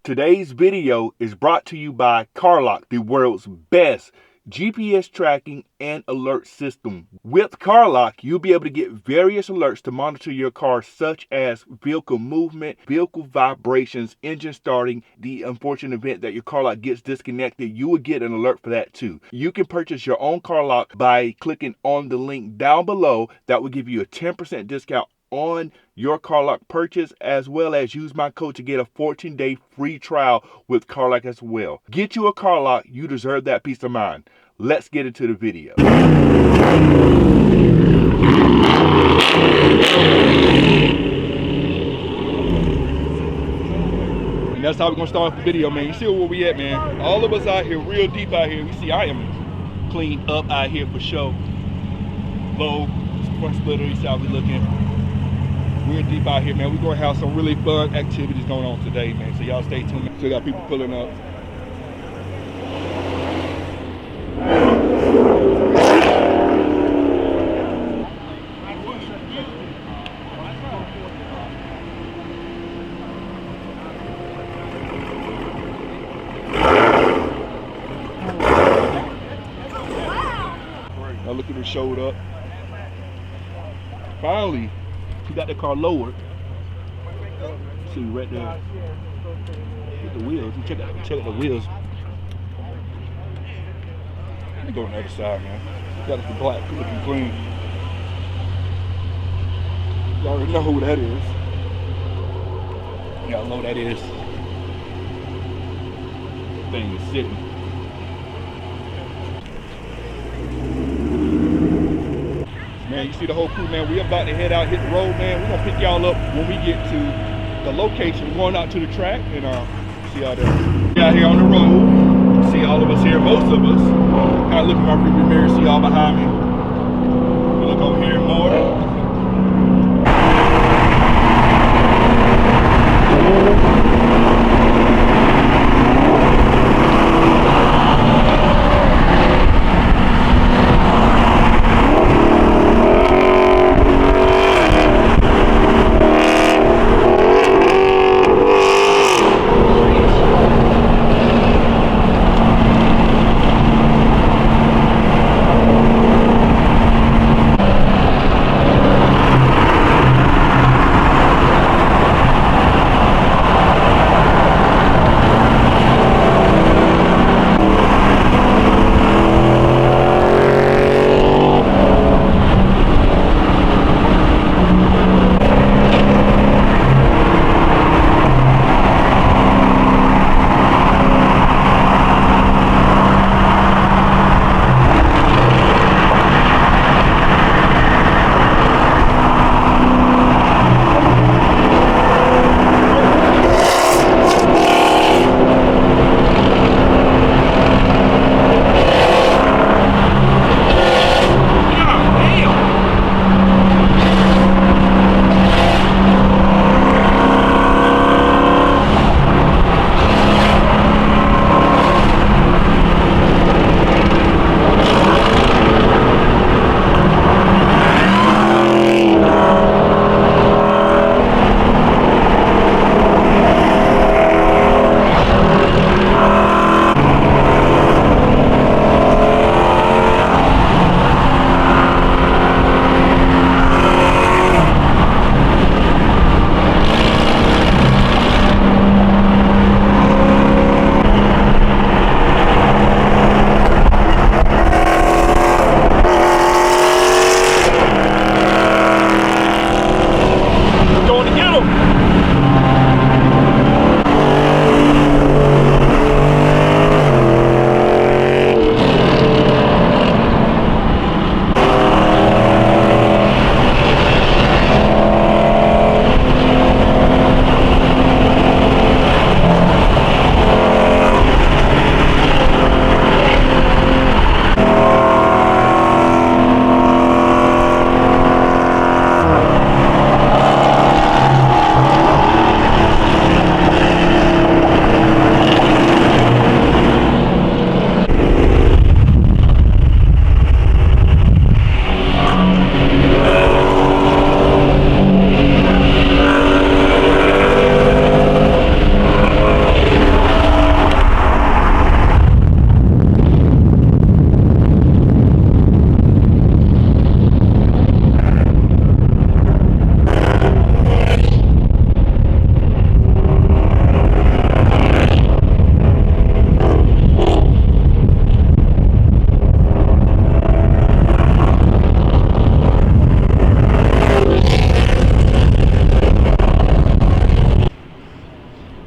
Today's video is brought to you by CarLock, the world's best GPS tracking and alert system. With CarLock, you'll be able to get various alerts to monitor your car, such as vehicle movement, vehicle vibrations, engine starting. The unfortunate event that your CarLock gets disconnected, you will get an alert for that too. You can purchase your own CarLock by clicking on the link down below. That will give you a 10% discount on your CarLock purchase, as well as use my code to get a 14-day free trial with CarLock as well. Get you a CarLock. You deserve that peace of mind. Let's get into the video. And that's how we're gonna start the video, man. You see where we at, man. All of us out here, real deep out here. You see I am cleaned up out here for sure. Low front splitter, you see how we looking. We're deep out here, man. We're gonna have some really fun activities going on today, man. So y'all stay tuned. Still got people pulling up. Now look at it, showed up. Finally. He got the car lowered. See right there. With the wheels. You check out the wheels. Let me go on the other side, man. Got it black, looking clean. You already know who that is. Y'all know who that is. Thing is sitting. Man, you see the whole crew, man. We about to head out, hit the road, man. We're gonna pick y'all up when we get to the location. We're going out to the track and see y'all there. We out here on the road. See all of us here, most of us. Kind of look at my rearview mirror, see y'all behind me. We look over here more.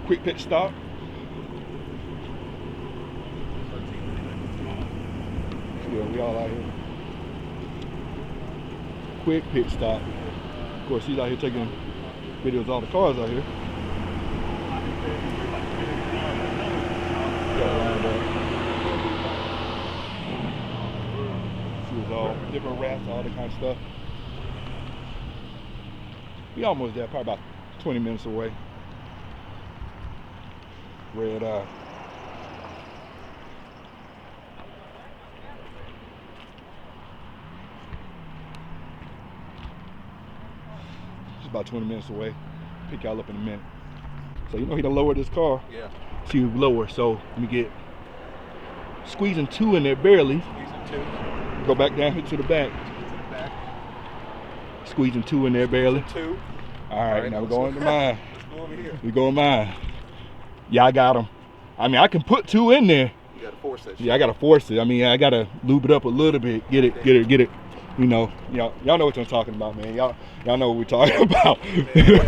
quick pit stop. Yeah, we all out here. Quick pit stop. Of course, he's out here taking videos of all the cars out here. See, all different wraps, all that kind of stuff. We almost there, probably about 20 minutes away. Red eye. Just about 20 minutes away. Pick y'all up in a minute. So you know he done lowered this car. Yeah. See, lower. So let me get squeezing 2 in there barely. Squeezing 2. Go back down here to the back. Squeezing 2 in there barely. 2. All right, now we're going to mine. Let's go over here. We going mine. Yeah, I got them. I mean, I can put 2 in there. You gotta force that shit. Yeah, I gotta force it. I mean, I gotta lube it up a little bit. Get it. You know, y'all know what I'm talking about, man. Y'all know what we're talking about. You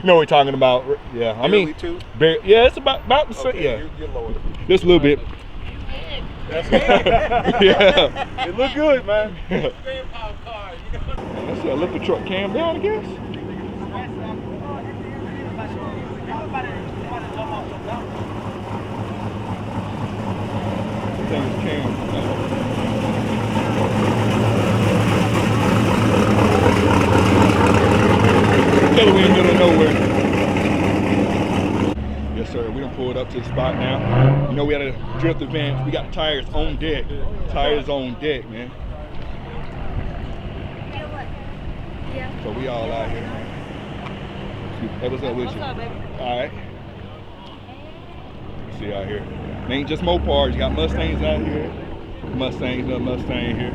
know what we're talking about. Yeah, I mean, 2? yeah, it's about the same. Okay, Yeah, you're lower. just a little bit. That's good. Yeah, It look good, man. let's see. I lift the truck cam down, I guess. I think it's cam. Tell we in the middle of nowhere. Yes, sir. We done pulled up to the spot now. You know we had a drift event. We got tires on deck. Tires on deck, man. Yeah. So we all out here, man. Hey, what's up with you? What's up, baby? All right. See out here. It ain't just Mopars. You got Mustangs out here. Mustangs, another Mustang here.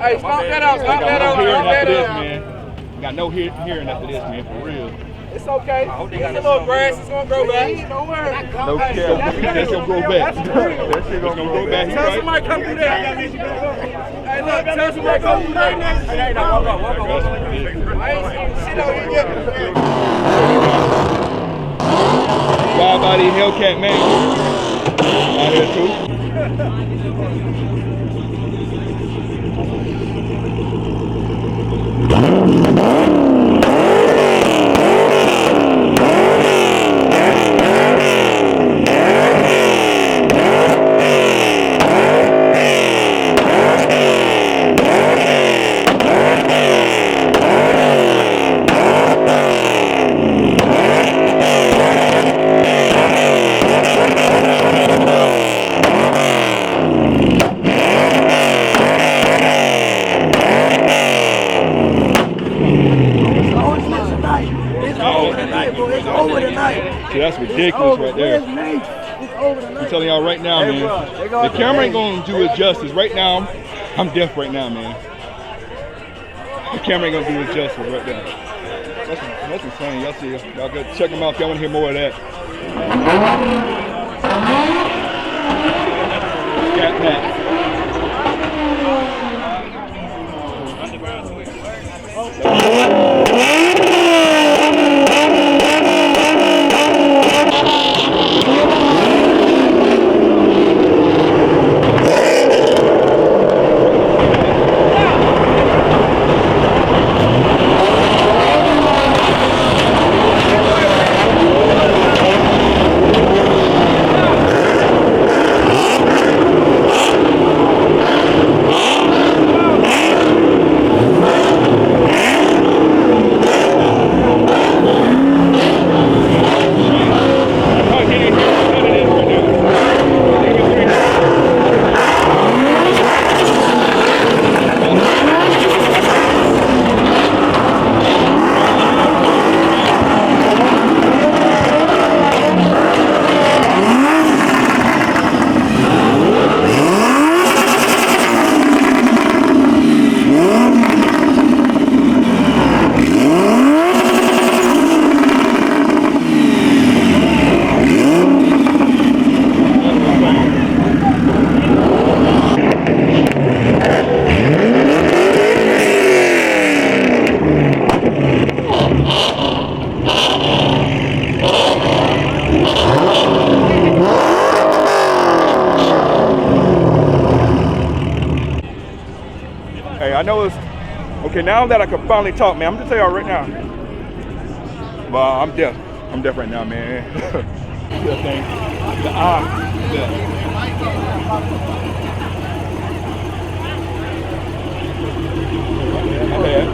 Hey, stomp that out, stomp that out, stomp that out. Got no hearing after this, man, for real. It's okay. It's a little grass. It's gonna grow back. Don't worry. No care. That's gonna grow back. That shit gonna grow back. Tell somebody come through there. Hey, look. Tell somebody come through there. Hey, no, walk up. I ain't seen shit out here yet. Wild body Hellcat, man. Out here too. See, that's ridiculous right there. I'm telling y'all right now, man. The camera ain't gonna do it justice. Right now, I'm deaf right now, man. The camera ain't gonna do it justice right now. That's insane. Y'all see, y'all go check them out if y'all wanna hear more of that. Got that. Hey, I know it's okay now that I can finally talk, man. I'm just tell y'all right now. Well, I'm deaf. I'm deaf right now, man. The thing, the eye, my bad.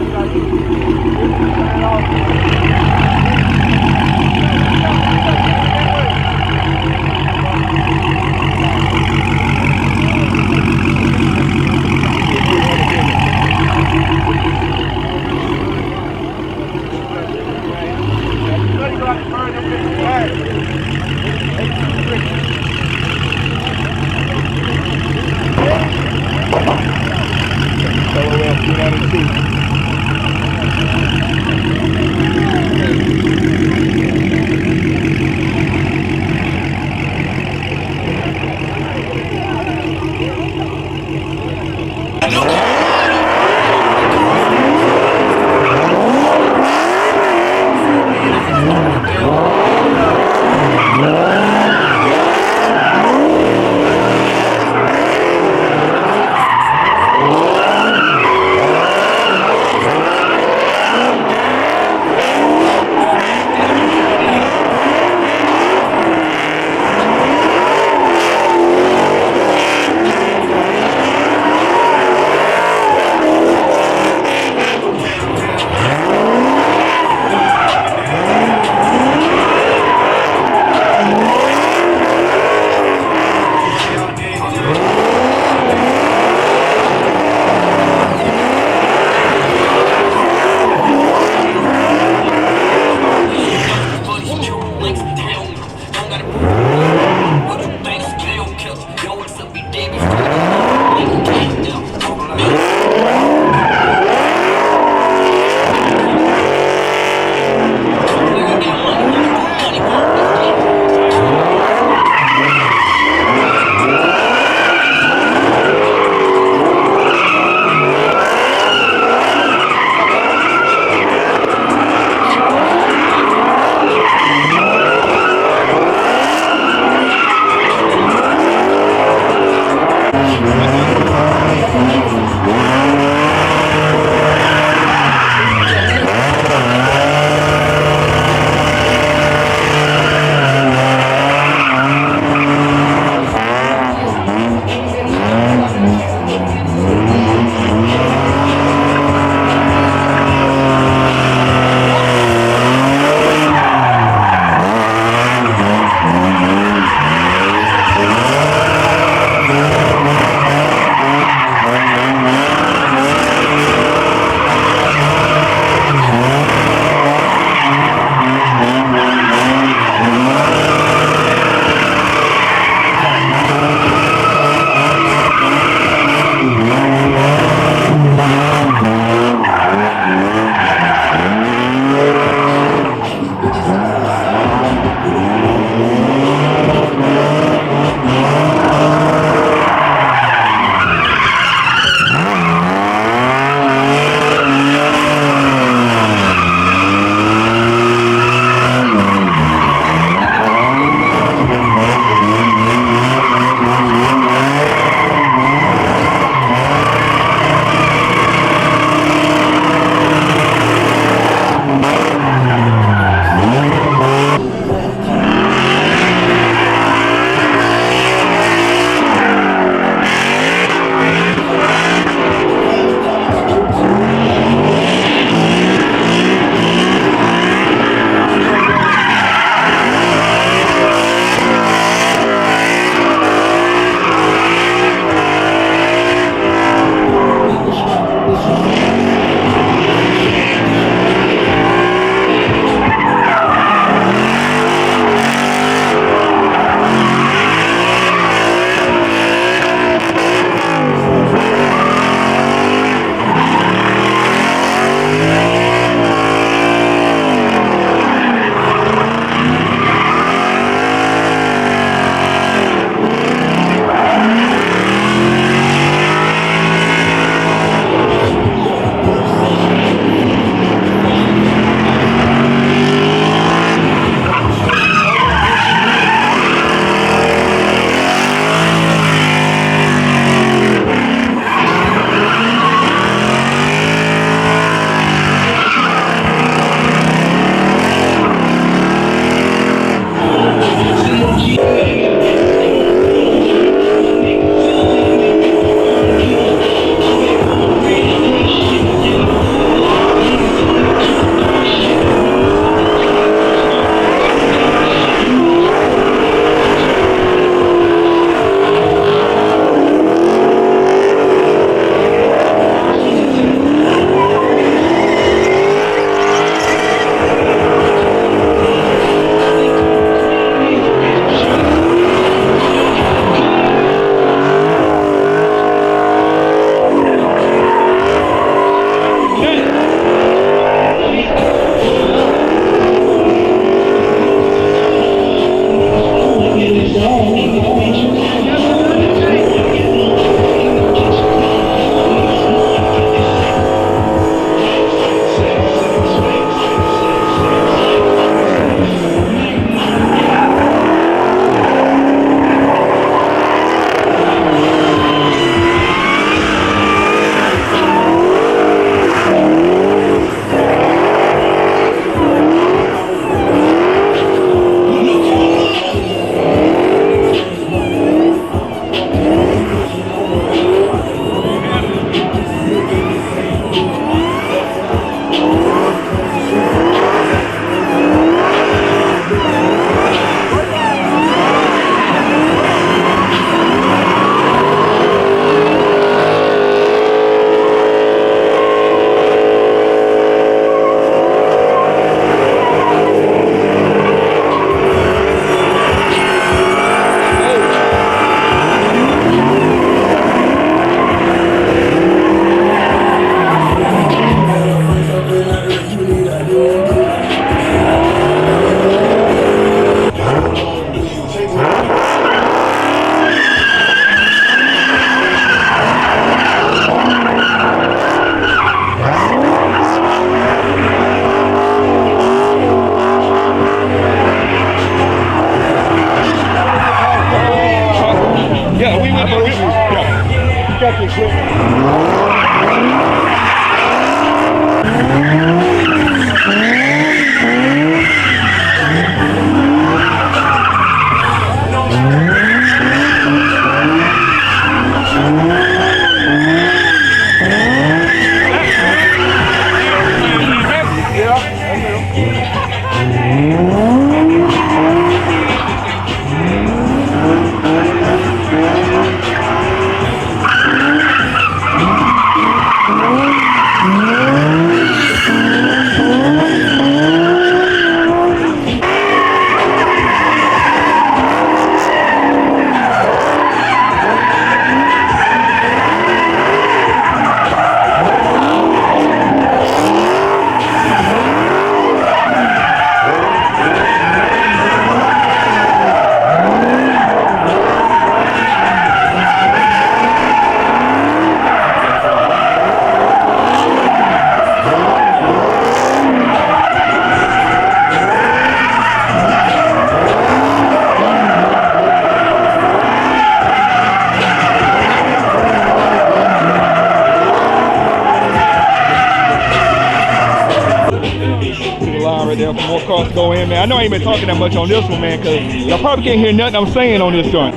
there for more cars to go in, man. I know I ain't been talking that much on this one, man, because y'all probably can't hear nothing I'm saying on this joint.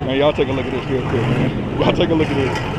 Man, y'all take a look at this real quick, man. Y'all take a look at this.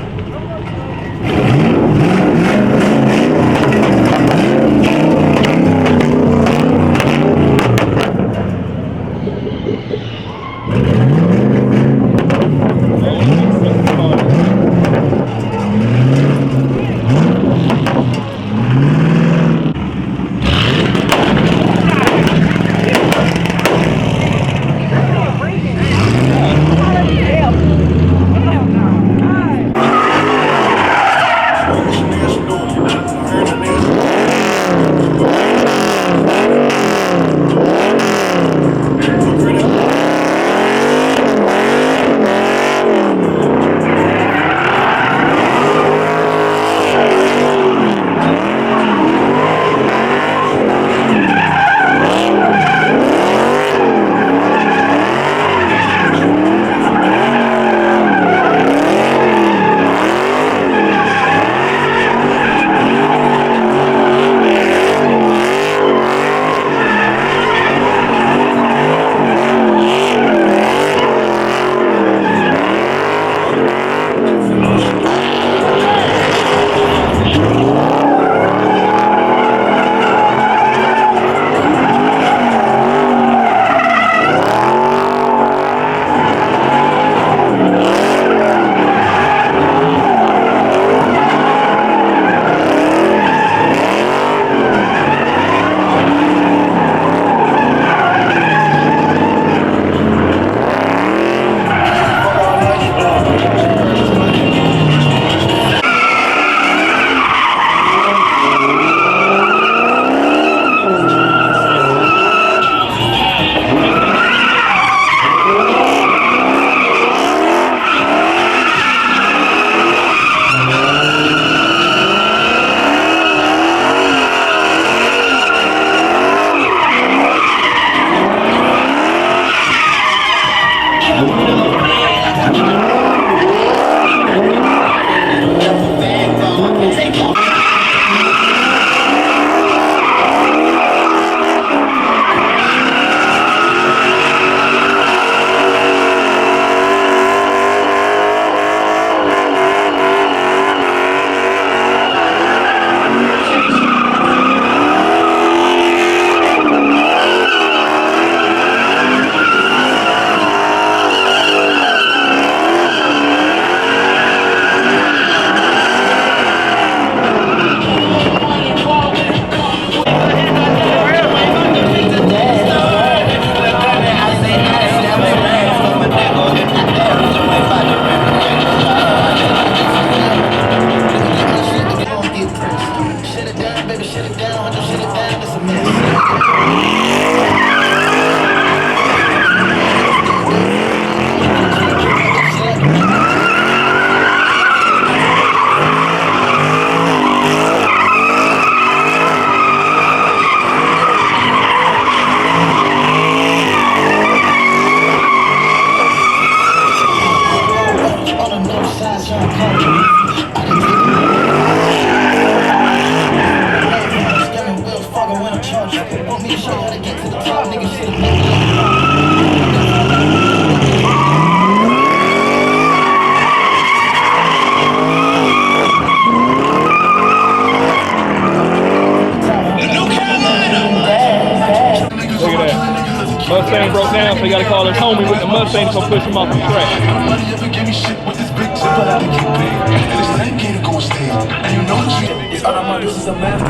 broke down, so you gotta call his homie with the Mustang to push him off the track. Nobody ever gave me shit with this big zipper that I keep big. And it's 9K to go stage. And you know the shit is out of my, this is a master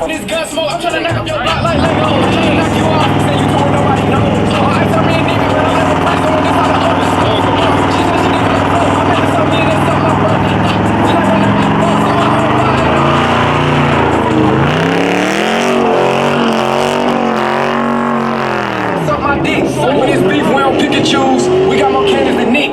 This gun smoke, I'm trying to knock up your block like Lego. I'm trying to knock you off, say you told nobody knows. Oh, I tell me a nigga, but I like a price on this how the others. She said she needs my phone, I'm making some million and something my brother. She like when I be boss, so I'm gonna buy it all. Suck my dick, when it's beef, we don't pick and choose. We got more cannons than Nick.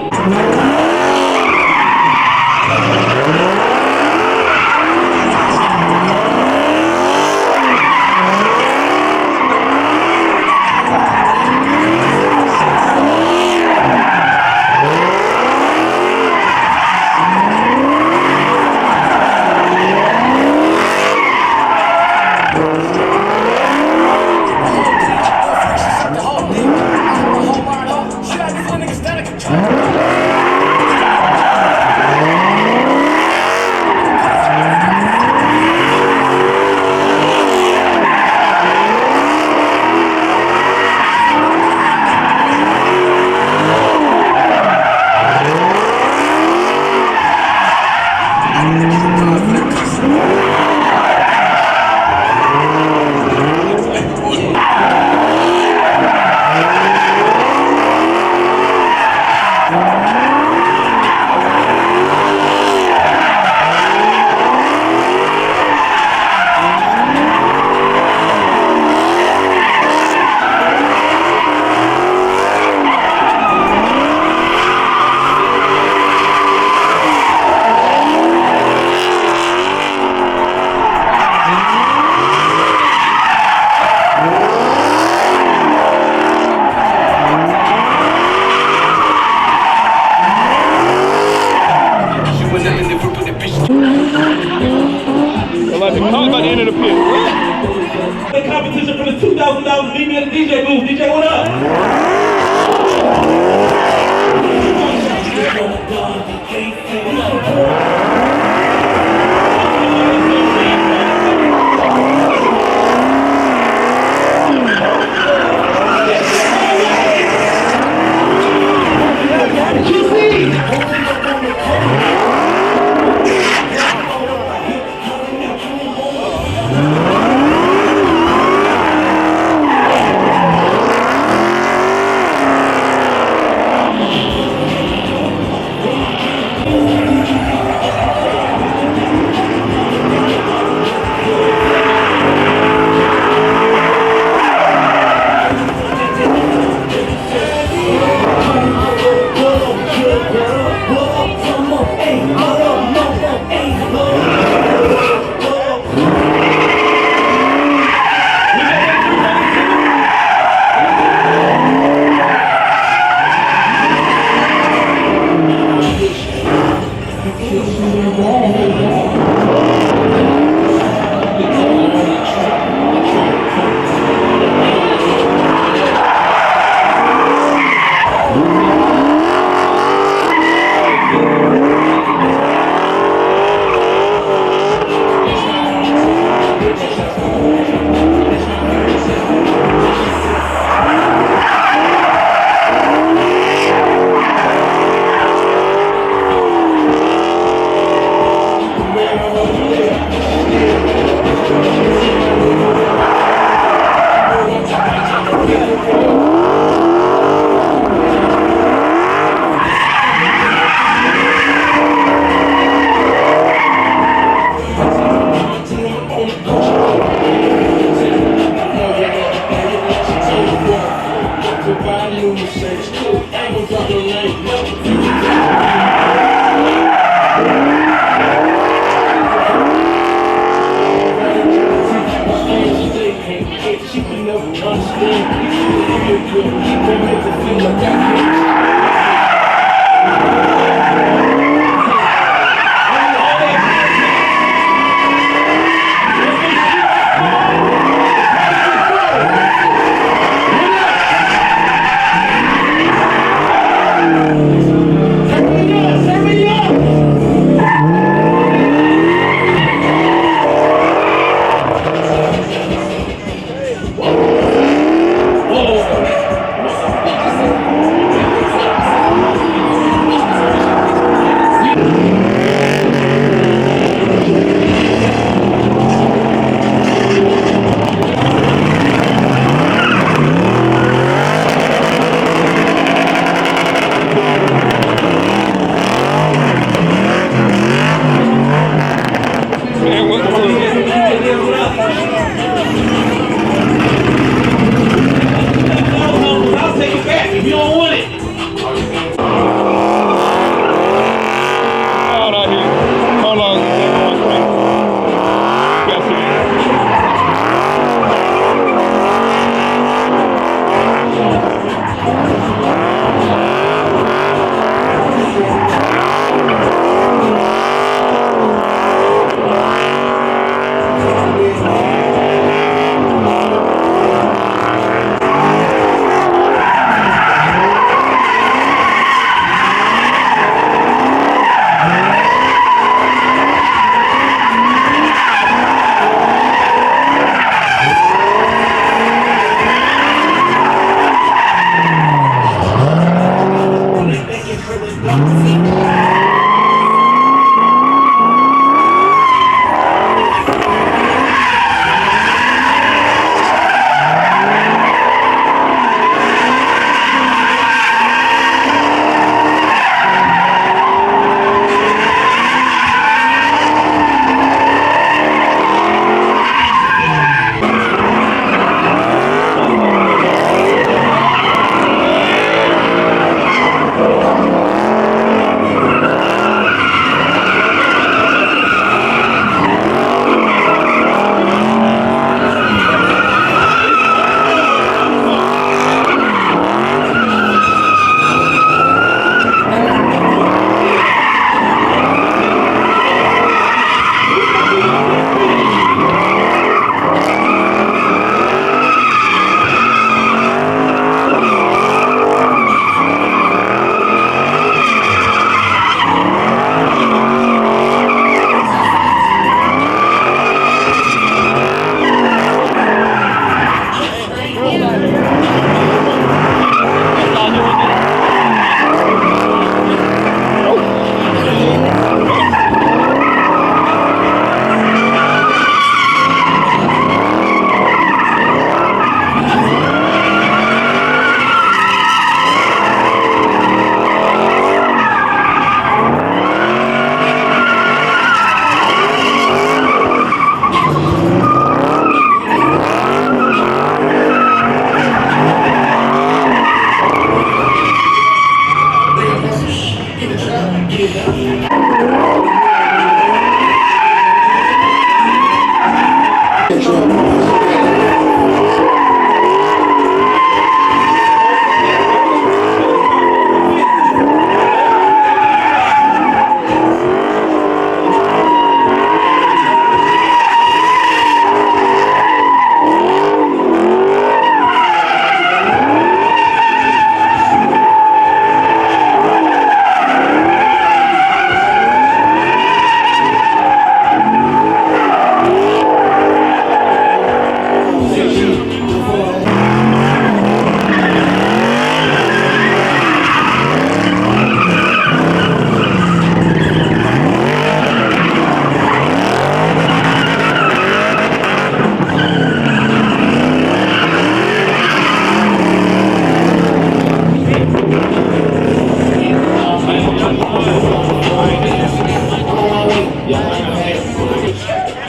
Talk about the end of the pit. The competition for the $2,000 meet me at the DJ booth. DJ, what up?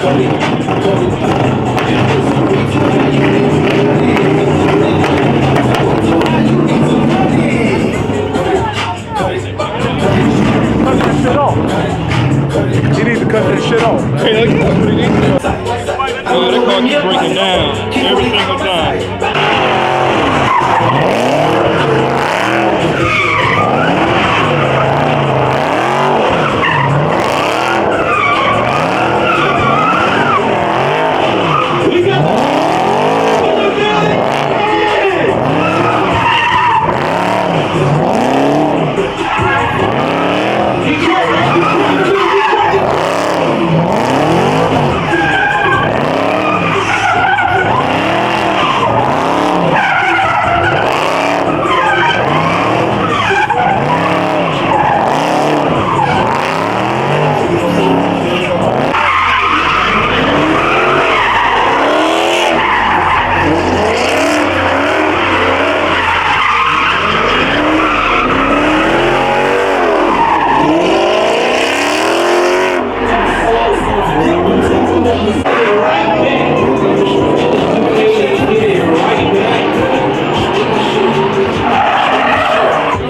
He needs to cut that shit off. Hey, look, that's what he needs to do. Oh, that car keeps breaking down every single time.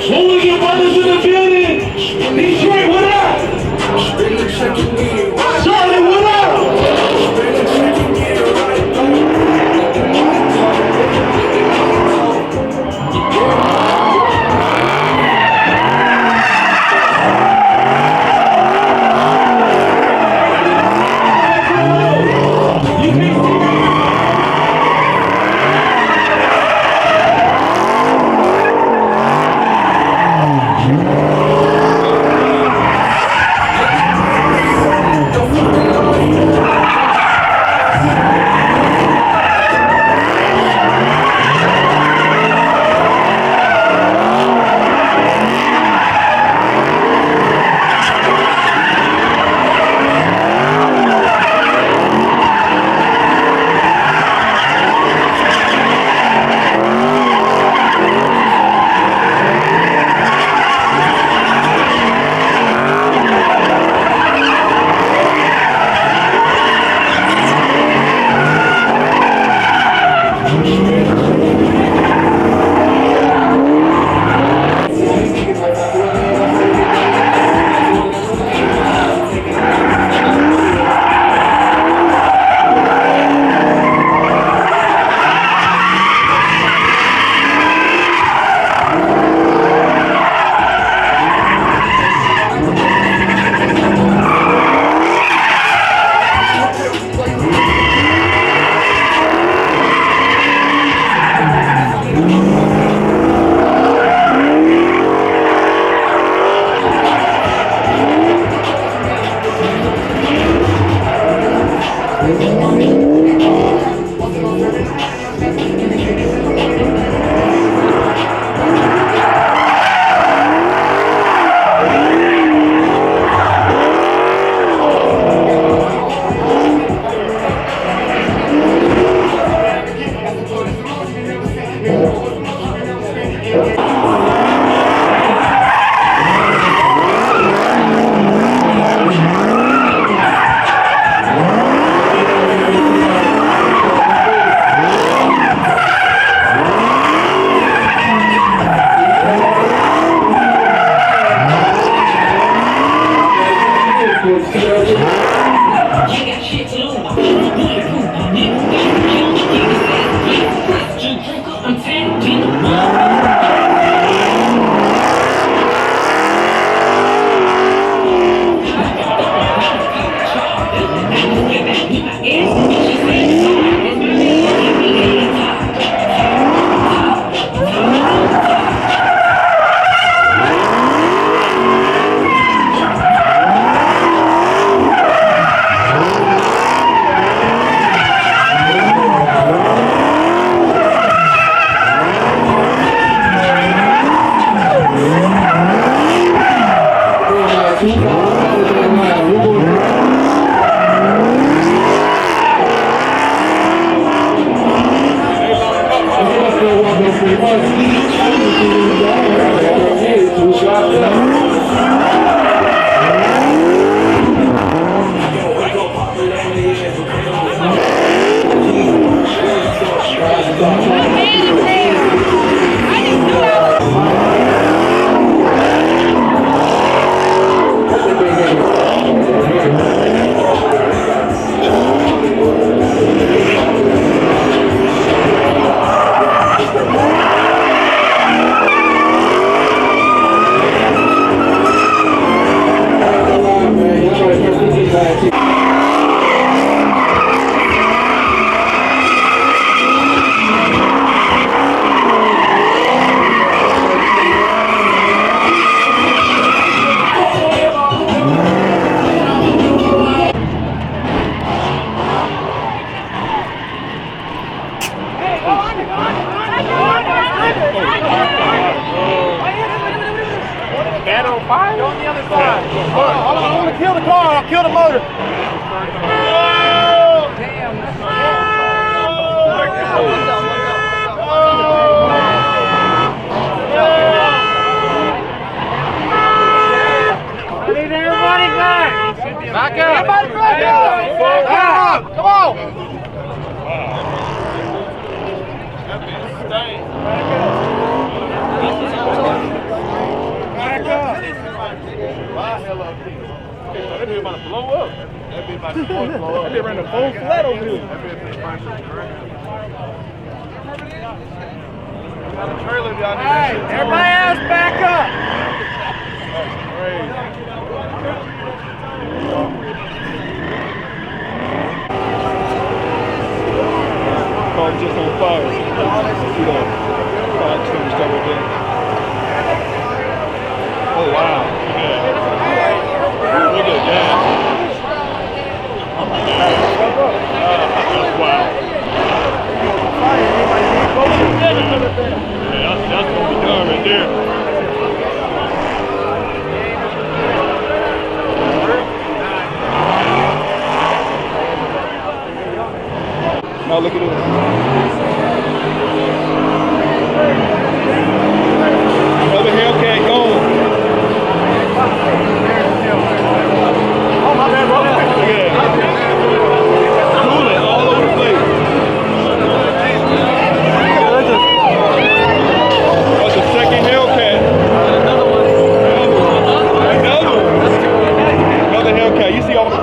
Hooligan brothers in the building. Detroit, what up? Charlie, what up? kill the motor. Back up! Everybody back up! Back up! Come on! That be about to blow up. That be about to blow up. That be running a full flat over here. Hey, everybody else back up. Car just on fire. See that? Car just on stuff right there. Oh wow. Yeah. Look at that. That's wow. Yeah, that's what we done right there. Now look at this. Another Hellcat gone. Oh, my bad, bro. Look at that. Cooling all over the place. That's the second Hellcat. Another one. Another Hellcat. You see all the...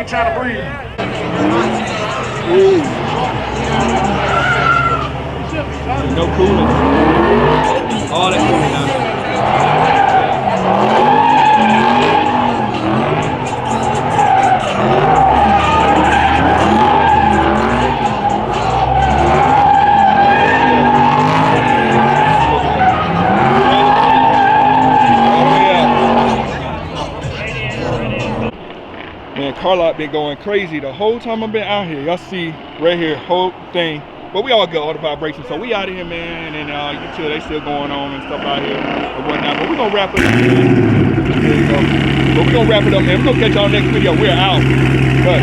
Trying to breathe. No cooling. All that cooling now. Man, car lot been going crazy the whole time I've been out here. Y'all see right here, whole thing. But we all got all the vibrations, so we out here, man, and you can tell they still going on and stuff out here and whatnot. But we're gonna wrap it up, man. But we're gonna wrap it up, man. We're gonna catch y'all next video. We're out. But